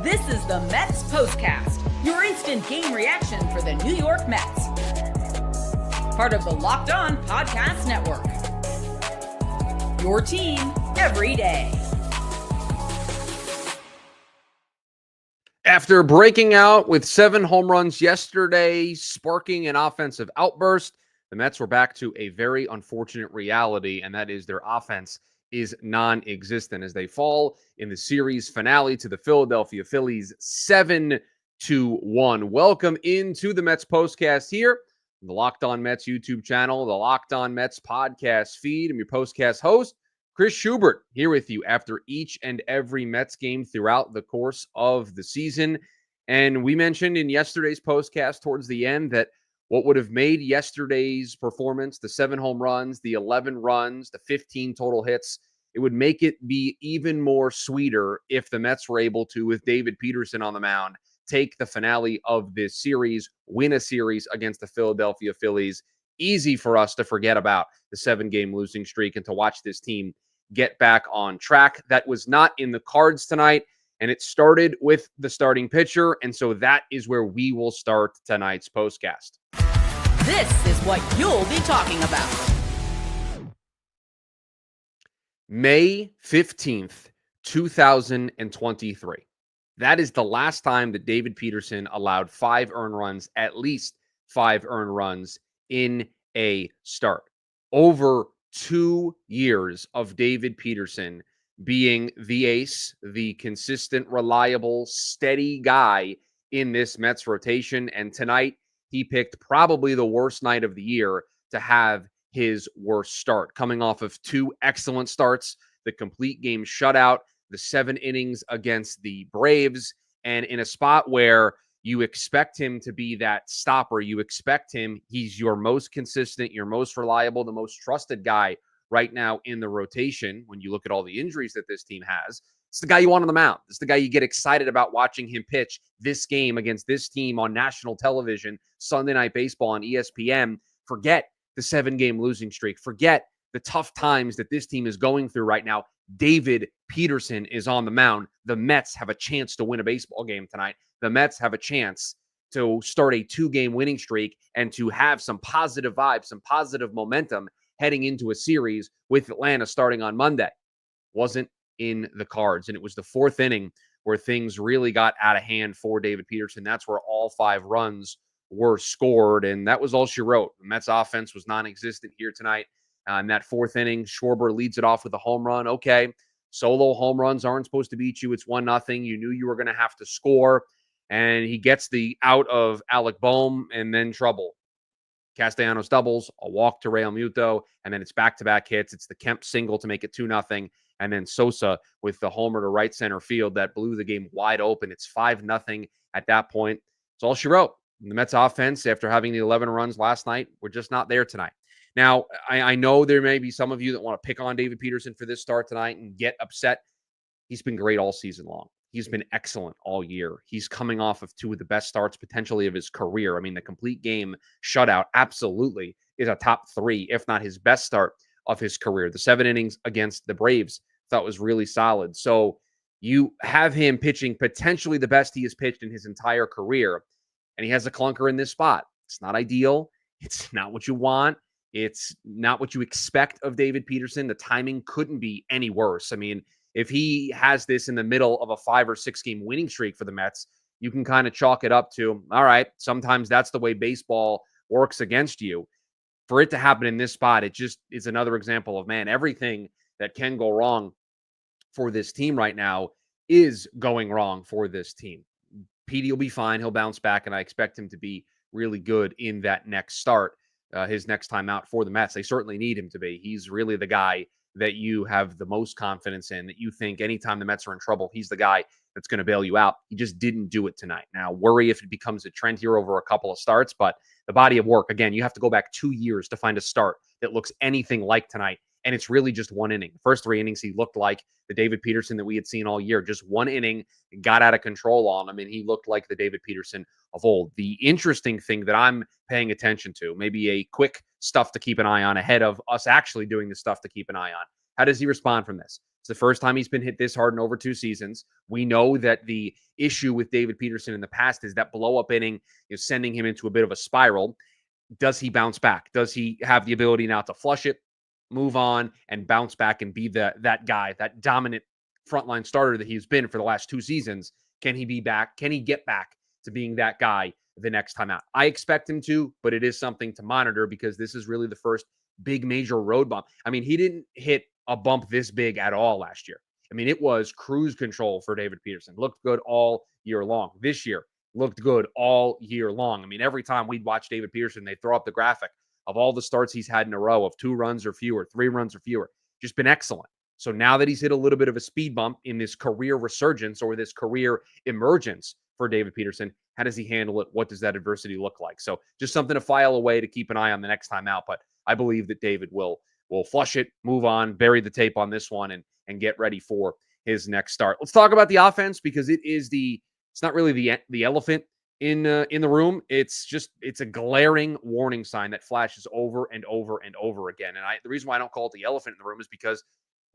This is the Mets POSTCAST, your instant game reaction for the New York Mets. Part of the Locked On Podcast Network. Your team every day. After breaking out with 7 home runs yesterday, sparking an offensive outburst, the Mets were back to a very unfortunate reality, and that is their offense is non-existent as they fall in the series finale to the Philadelphia Phillies 7-1. Welcome into the Mets Postcast here on the Locked On Mets YouTube channel, the Locked On Mets podcast feed. I'm your postcast host, Chris Schubert, here with you after each and every Mets game throughout the course of the season. And we mentioned in yesterday's postcast towards the end that what would have made yesterday's performance, the 7 home runs, the 11 runs, the 15 total hits, it would make it be even more sweeter if the Mets were able to, with David Peterson on the mound, take the finale of this series, win a series against the Philadelphia Phillies. Easy for us to forget about the 7-game losing streak and to watch this team get back on track. That was not in the cards tonight, and it started with the starting pitcher, and so that is where we will start tonight's postcast. This is what you'll be talking about. May 15th, 2023. That is the last time that David Peterson allowed 5 earned runs, at least 5 earned runs in a start. Over 2 years of David Peterson being the ace, the consistent, reliable, steady guy in this Mets rotation. And tonight, he picked probably the worst night of the year to have his worst start, coming off of 2 excellent starts, the complete game shutout, the 7 innings against the Braves, and in a spot where you expect him to be that stopper. You expect him. He's your most consistent, your most reliable, the most trusted guy right now in the rotation. When you look at all the injuries that this team has, it's the guy you want on the mound. It's the guy you get excited about watching him pitch this game against this team on national television, Sunday Night Baseball on ESPN. Forget the 7-game losing streak. Forget the tough times that this team is going through right now. David Peterson is on the mound. The Mets have a chance to win a baseball game tonight. The Mets have a chance to start a 2-game winning streak and to have some positive vibes, some positive momentum heading into a series with Atlanta starting on Monday. Wasn't in the cards. And it was the 4th inning where things really got out of hand for David Peterson. That's where all 5 runs were scored. And that was all she wrote. The Mets offense was non-existent here tonight. In that 4th inning, Schwarber leads it off with a home run. Okay, solo home runs aren't supposed to beat you. It's 1-0. You knew you were going to have to score. And he gets the out of Alec Boehm and then trouble. Castellanos doubles, a walk to Real Muto, and then it's back-to-back hits. It's the Kemp single to make it 2-0, and then Sosa with the homer to right center field that blew the game wide open. It's 5-0 at that point. It's all she wrote. The Mets offense, after having the 11 runs last night, we're just not there tonight. Now, I know there may be some of you that want to pick on David Peterson for this start tonight and get upset. He's been great all season long. He's been excellent all year. He's coming off of 2 of the best starts potentially of his career. I mean, the complete game shutout absolutely is a top 3, if not his best start of his career. The 7 innings against the Braves thought was really solid. So you have him pitching potentially the best he has pitched in his entire career, and he has a clunker in this spot. It's not ideal. It's not what you want. It's not what you expect of David Peterson. The timing couldn't be any worse. I mean, if he has this in the middle of a 5 or 6 game winning streak for the Mets, you can kind of chalk it up to, all right, sometimes that's the way baseball works against you. For it to happen in this spot, it just is another example of, man, everything that can go wrong for this team right now is going wrong for this team. Petey will be fine. He'll bounce back, and I expect him to be really good in that next start, his next time out for the Mets. They certainly need him to be. He's really the guy that you have the most confidence in, that you think anytime the Mets are in trouble, he's the guy that's going to bail you out. He just didn't do it tonight. Now, worry if it becomes a trend here over a couple of starts, but the body of work, again, you have to go back 2 years to find a start that looks anything like tonight, and it's really just 1 inning. The first 3 innings, he looked like the David Peterson that we had seen all year. Just 1 inning, got out of control on him, and he looked like the David Peterson of old. The interesting thing that I'm paying attention to, maybe a quick stuff to keep an eye on ahead of us actually doing the stuff to keep an eye on. How does he respond from this? It's the first time he's been hit this hard in over 2 seasons. We know that the issue with David Peterson in the past is that blow-up inning is sending him into a bit of a spiral. Does he bounce back? Does he have the ability now to flush it, move on, and bounce back and be that guy, that dominant frontline starter that he's been for the last 2 seasons? Can he be back? Can he get back to being that guy the next time out? I expect him to, but it is something to monitor because this is really the first big major road bump. I mean, he didn't hit a bump this big at all last year. I mean, it was cruise control for David Peterson. Looked good all year long. This year, looked good all year long. I mean, every time we'd watch David Peterson, they throw up the graphic of all the starts he's had in a row of 2 runs or fewer, 3 runs or fewer. Just been excellent. So now that he's hit a little bit of a speed bump in this career resurgence or this career emergence for David Peterson, how does he handle it? What does that adversity look like? So just something to file away to keep an eye on the next time out. But I believe that David will flush it, move on, bury the tape on this one, and get ready for his next start. Let's talk about the offense because it's not really the elephant in the room. It's a glaring warning sign that flashes over and over and over again. And the reason why I don't call it the elephant in the room is because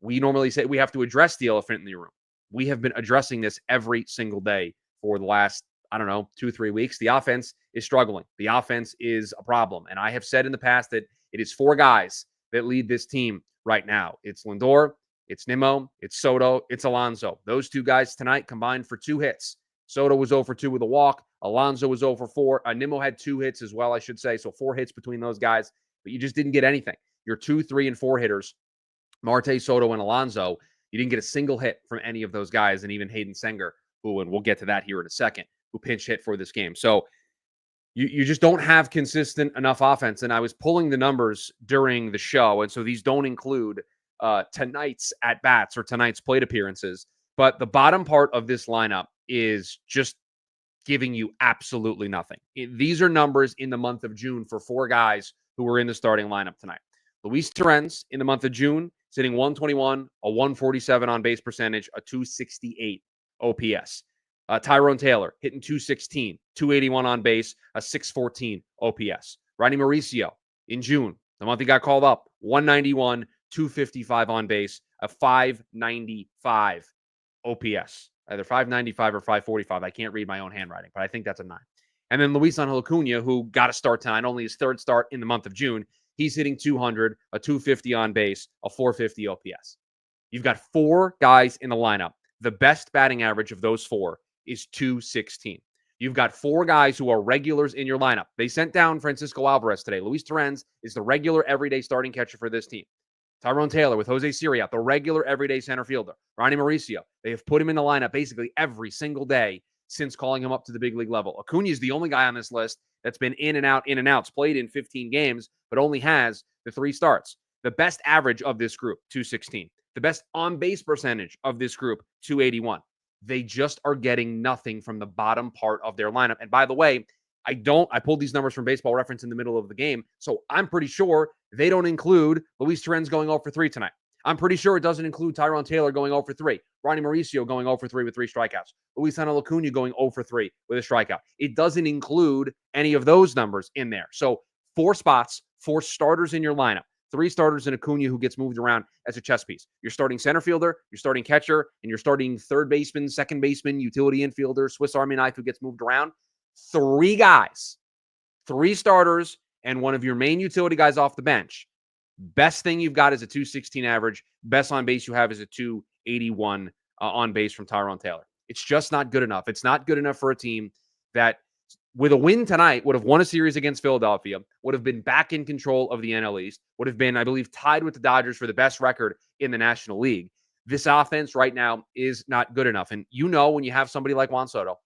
we normally say we have to address the elephant in the room. We have been addressing this every single day for the last, 2-3 weeks. The offense is struggling. The offense is a problem. And I have said in the past that it is 4 guys that lead this team right now. It's Lindor, it's Nimmo, it's Soto, it's Alonso. Those 2 guys tonight combined for 2 hits. Soto was 0 for 2 with a walk. Alonso was 0 for 4. Nimmo had 2 hits as well, I should say. So 4 hits between those guys, but you just didn't get anything. Your 2, 3, and 4 hitters, Marte, Soto, and Alonso, you didn't get a single hit from any of those guys, and even Hayden Senger, who, and we'll get to that here in a second, who pinch hit for this game. So you just don't have consistent enough offense. And I was pulling the numbers during the show, and so these don't include tonight's at-bats or tonight's plate appearances. But the bottom part of this lineup is just giving you absolutely nothing. These are numbers in the month of June for 4 guys who were in the starting lineup tonight. Luis Torrens in the month of June, sitting 121, a 147 on base percentage, a 268 OPS. Tyrone Taylor hitting 216, 281 on base, a 614 OPS. Ronnie Mauricio in June, the month he got called up, 191, 255 on base, a 595 OPS. Either 595 or 545. I can't read my own handwriting, but I think that's a 9. And then Luis Angel Acuna, who got a start tonight, only his 3rd start in the month of June. He's hitting 200, a 250 on base, a 450 OPS. You've got 4 guys in the lineup. The best batting average of those 4 is 216. You've got 4 guys who are regulars in your lineup. They sent down Francisco Alvarez today. Luis Torrens is the regular everyday starting catcher for this team. Tyrone Taylor with Jose Siriat, the regular everyday center fielder. Ronnie Mauricio, they have put him in the lineup basically every single day since calling him up to the big league level. Acuna is the only guy on this list that's been in and outs, played in 15 games, but only has the 3 starts. The best average of this group, 216. The best on-base percentage of this group, 281. They just are getting nothing from the bottom part of their lineup. And by the way, I pulled these numbers from Baseball Reference in the middle of the game, so I'm pretty sure they don't include Luis Torrens going 0 for 3 tonight. I'm pretty sure it doesn't include Tyrone Taylor going 0 for 3, Ronnie Mauricio going 0 for 3 with 3 strikeouts, Luis Angel Acuna going 0 for 3 with a strikeout. It doesn't include any of those numbers in there. So 4 spots, 4 starters in your lineup, 3 starters in Acuna who gets moved around as a chess piece. You're starting center fielder, you're starting catcher, and you're starting third baseman, second baseman, utility infielder, Swiss Army knife who gets moved around. 3 guys, 3 starters, and one of your main utility guys off the bench. Best thing you've got is a 216 average. Best on base you have is a 281 on base from Tyrone Taylor. It's just not good enough. It's not good enough for a team that, with a win tonight, would have won a series against Philadelphia, would have been back in control of the NL East, would have been, I believe, tied with the Dodgers for the best record in the National League. This offense right now is not good enough. And you know, when you have somebody like Juan Soto,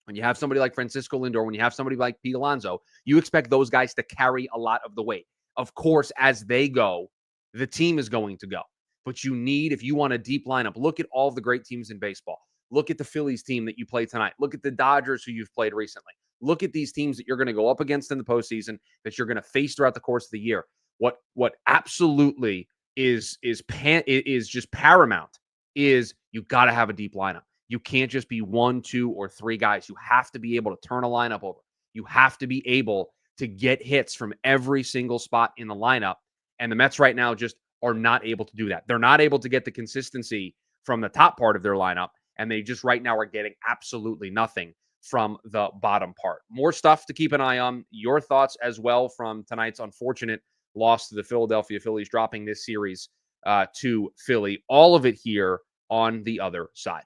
when you have somebody like Francisco Lindor, when you have somebody like Pete Alonso, you expect those guys to carry a lot of the weight. Of course, as they go, the team is going to go. But you need, if you want a deep lineup, look at all the great teams in baseball. Look at the Phillies team that you play tonight. Look at the Dodgers who you've played recently. Look at these teams that you're going to go up against in the postseason, that you're going to face throughout the course of the year. What absolutely is just paramount is you got to have a deep lineup. You can't just be 1, 2, or 3 guys. You have to be able to turn a lineup over. You have to be able to get hits from every single spot in the lineup. And the Mets right now just are not able to do that. They're not able to get the consistency from the top part of their lineup, and they just right now are getting absolutely nothing from the bottom part. More stuff to keep an eye on. Your thoughts as well from tonight's unfortunate loss to the Philadelphia Phillies, dropping this series to Philly. All of it here on the other side.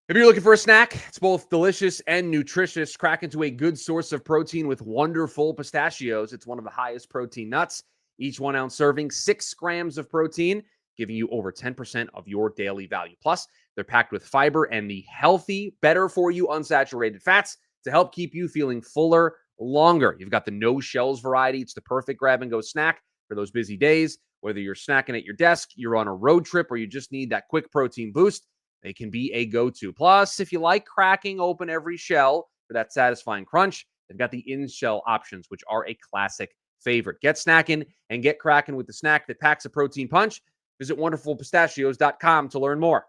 If you're looking for a snack, it's both delicious and nutritious. Crack into a good source of protein with wonderful pistachios. It's one of the highest protein nuts. Each 1 ounce serving, 6 grams of protein, giving you over 10% of your daily value. Plus, they're packed with fiber and the healthy, better for you unsaturated fats to help keep you feeling fuller longer. You've got the no shells variety. It's the perfect grab and go snack for those busy days. Whether you're snacking at your desk, you're on a road trip, or you just need that quick protein boost, they can be a go-to. Plus, if you like cracking open every shell for that satisfying crunch, they've got the in-shell options, which are a classic favorite. Get snacking and get cracking with the snack that packs a protein punch. Visit wonderfulpistachios.com to learn more.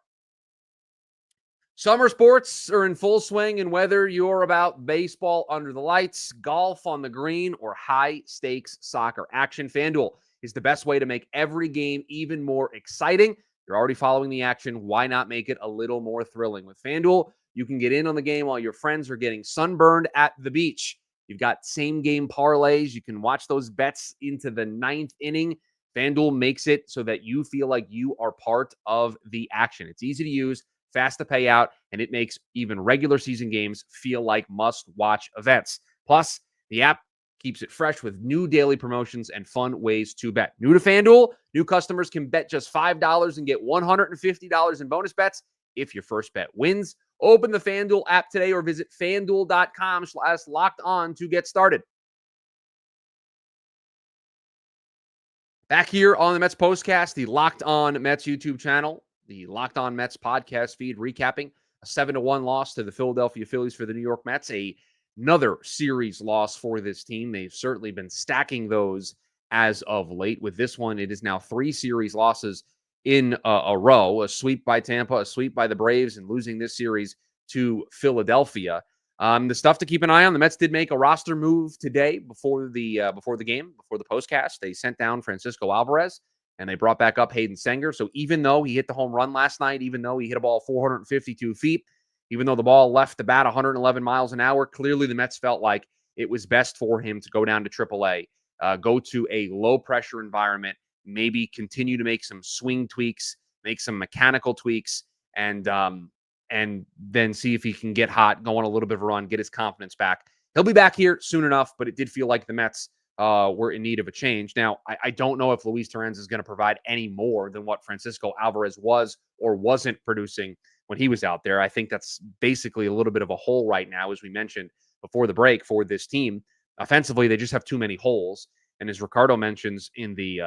Summer sports are in full swing, and whether you're about baseball under the lights, golf on the green, or high-stakes soccer action, FanDuel is the best way to make every game even more exciting. You're already following the action. Why not make it a little more thrilling? With FanDuel, you can get in on the game while your friends are getting sunburned at the beach. You've got same-game parlays. You can watch those bets into the 9th inning. FanDuel makes it so that you feel like you are part of the action. It's easy to use, fast to pay out, and it makes even regular season games feel like must-watch events. Plus, the app keeps it fresh with new daily promotions and fun ways to bet. New to FanDuel, new customers can bet just $5 and get $150 in bonus bets if your first bet wins. Open the FanDuel app today or visit FanDuel.com/locked-on to get started. Back here on the Mets Postcast, the Locked On Mets YouTube channel, the Locked On Mets podcast feed, recapping a 7-1 loss to the Philadelphia Phillies for the New York Mets, another series loss for this team. They've certainly been stacking those as of late. With this one, it is now 3 series losses in a row, a sweep by Tampa, a sweep by the Braves, and losing this series to Philadelphia. The stuff to keep an eye on, the Mets did make a roster move today before the game, before the postcast. They sent down Francisco Alvarez, and they brought back up Hayden Senger. So even though he hit the home run last night, even though he hit a ball 452 feet, even though the ball left the bat 111 miles an hour, clearly the Mets felt like it was best for him to go down to AAA, go to a low-pressure environment, maybe continue to make some swing tweaks, make some mechanical tweaks, and then see if he can get hot, go on a little bit of a run, get his confidence back. He'll be back here soon enough, but it did feel like the Mets were in need of a change. Now, I don't know if Luis Torrens is going to provide any more than what Francisco Alvarez was or wasn't producing when he was out there. I think that's basically a little bit of a hole right now, as we mentioned before the break, for this team. Offensively, they just have too many holes. And as Ricardo mentions in the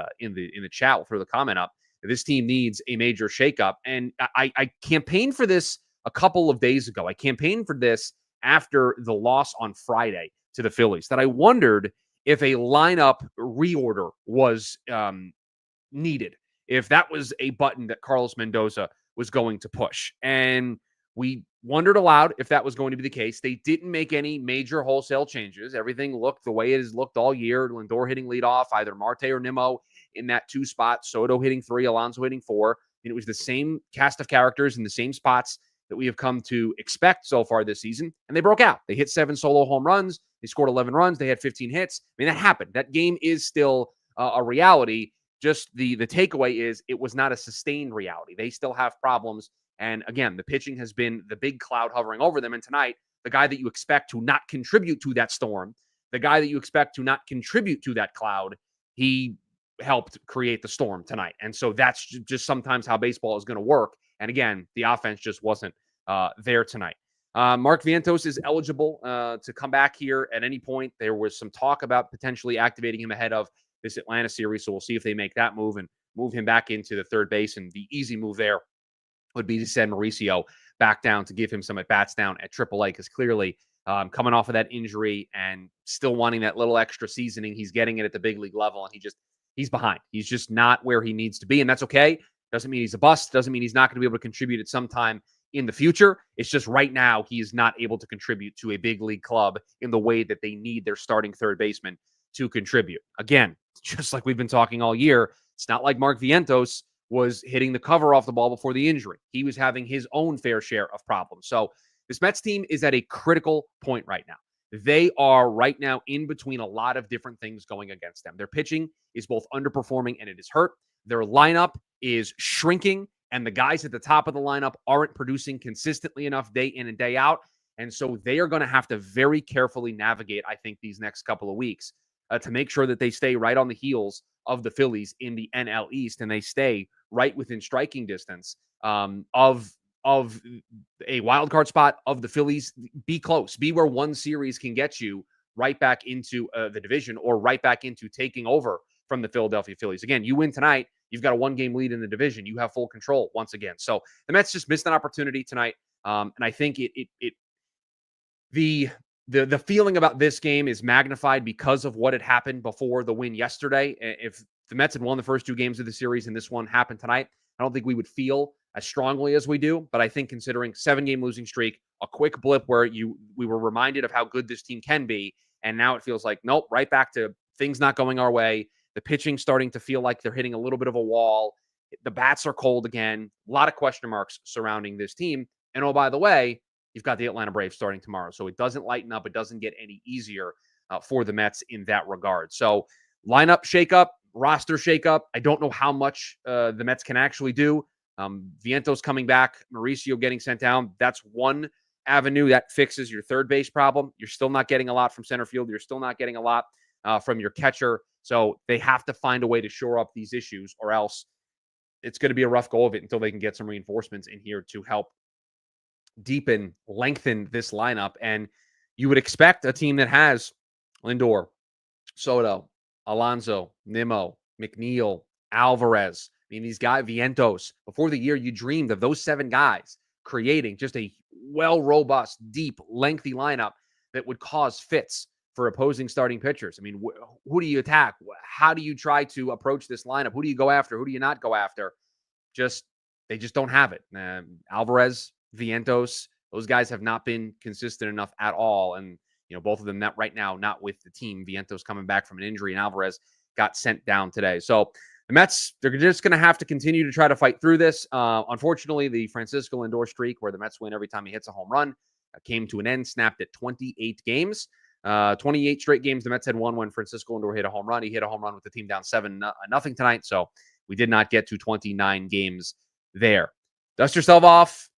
chat, we'll throw the comment up, this team needs a major shakeup. And I campaigned for this a couple of days ago. I campaigned for this after the loss on Friday to the Phillies, that I wondered if a lineup reorder was needed, if that was a button that Carlos Mendoza was going to push. And we wondered aloud if that was going to be the case. They didn't make any major wholesale changes. Everything looked the way it has looked all year. Lindor hitting leadoff, either Marte or Nimmo in that 2 spot, Soto hitting 3, Alonso hitting 4. And it was the same cast of characters in the same spots that we have come to expect so far this season. And they broke out. They hit 7 solo home runs. They scored 11 runs. They had 15 hits. I mean, that happened. That game is still a reality. Just the takeaway is it was not a sustained reality. They still have problems. And again, the pitching has been the big cloud hovering over them. And tonight, the guy that you expect to not contribute to that storm, the guy that you expect to not contribute to that cloud, he helped create the storm tonight. And so that's just sometimes how baseball is going to work. And again, the offense just wasn't there tonight. Mark Vientos is eligible to come back here at any point. There was some talk about potentially activating him ahead of this Atlanta series. So we'll see if they make that move and move him back into the third base. And the easy move there would be to send Mauricio back down to give him some at-bats down at AAA, because clearly coming off of that injury and still wanting that little extra seasoning, he's getting it at the big league level, and he's behind. He's just not where he needs to be, and that's okay. Doesn't mean he's a bust. Doesn't mean he's not going to be able to contribute at some time in the future. It's just right now he is not able to contribute to a big league club in the way that they need their starting third baseman to contribute. Again, just like we've been talking all year, it's not like Mark Vientos was hitting the cover off the ball before the injury. He was having his own fair share of problems. So this Mets team is at a critical point right now. They are right now in between a lot of different things going against them. Their pitching is both underperforming and it is hurt. Their lineup is shrinking, and the guys at the top of the lineup aren't producing consistently enough day in and day out. And so they are going to have to very carefully navigate, I think, these next couple of weeks to make sure that they stay right on the heels of the Phillies in the NL East, and they stay right within striking distance of a wild card spot of the Phillies. Be close, be where one series can get you right back into the division or right back into taking over from the Philadelphia Phillies. Again, you win tonight, you've got a 1-game lead in the division. You have full control once again. So the Mets just missed an opportunity tonight, and I think the feeling about this game is magnified because of what had happened before the win yesterday. If the Mets had won the first 2 games of the series and this one happened tonight, I don't think we would feel as strongly as we do. But I think considering 7-game losing streak, a quick blip where we were reminded of how good this team can be, and now it feels like, nope, right back to things not going our way. The pitching starting to feel like they're hitting a little bit of a wall. The bats are cold again. A lot of question marks surrounding this team. And oh, by the way, you've got the Atlanta Braves starting tomorrow. So it doesn't lighten up. It doesn't get any easier for the Mets in that regard. So lineup shakeup, roster shakeup. I don't know how much the Mets can actually do. Vientos coming back, Mauricio getting sent down. That's one avenue that fixes your third base problem. You're still not getting a lot from center field. You're still not getting a lot from your catcher. So they have to find a way to shore up these issues, or else it's going to be a rough go of it until they can get some reinforcements in here to help lengthen this lineup. And you would expect a team that has Lindor, Soto, Alonso, Nimmo, McNeil, Alvarez. I mean, these guys, Vientos, before the year, you dreamed of those 7 guys creating just a robust, deep, lengthy lineup that would cause fits for opposing starting pitchers. I mean, who do you attack? How do you try to approach this lineup? Who do you go after? Who do you not go after? They just don't have it. Alvarez, Vientos, those guys have not been consistent enough at all. And, both of them not right now, not with the team. Vientos coming back from an injury, and Alvarez got sent down today. So the Mets, they're just going to have to continue to try to fight through this. Unfortunately, the Francisco Lindor streak, where the Mets win every time he hits a home run, came to an end, snapped at 28 games. 28 straight games. The Mets had won when Francisco Lindor hit a home run. He hit a home run with the team down 7-0 tonight. So we did not get to 29 games there. Dust yourself off,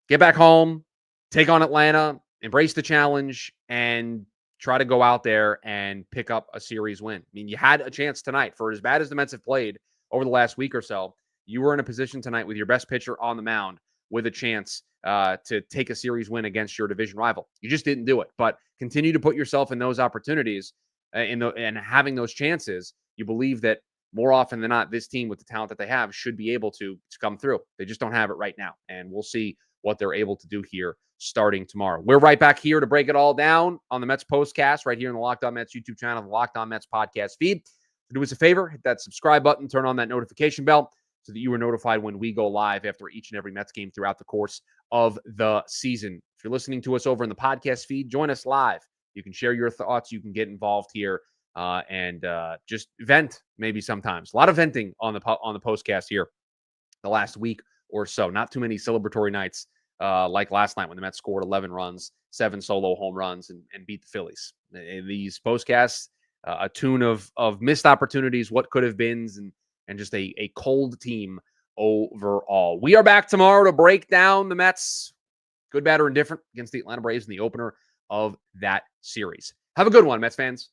get back home, take on Atlanta, embrace the challenge, and try to go out there and pick up a series win. I mean, you had a chance tonight. For as bad as the Mets have played over the last week or so, you were in a position tonight with your best pitcher on the mound with a chance to take a series win against your division rival. You just didn't do it. But continue to put yourself in those opportunities and having those chances. You believe that more often than not, this team with the talent that they have should be able to come through. They just don't have it right now. And we'll see what they're able to do here starting tomorrow. We're right back here to break it all down on the Mets Postcast right here in the Locked On Mets YouTube channel, the Locked On Mets podcast feed. So do us a favor, hit that subscribe button, turn on that notification bell so that you are notified when we go live after each and every Mets game throughout the course of the season. If you're listening to us over in the podcast feed, join us live. You can share your thoughts. You can get involved here and just vent maybe sometimes. A lot of venting on the postcast here the last week or so. Not too many celebratory nights like last night when the Mets scored 11 runs, 7 solo home runs, and beat the Phillies. These postcasts, a tune of missed opportunities, what could have been, and just a cold team overall. We are back tomorrow to break down the Mets, good, bad, or indifferent, against the Atlanta Braves in the opener of that series. Have a good one, Mets fans.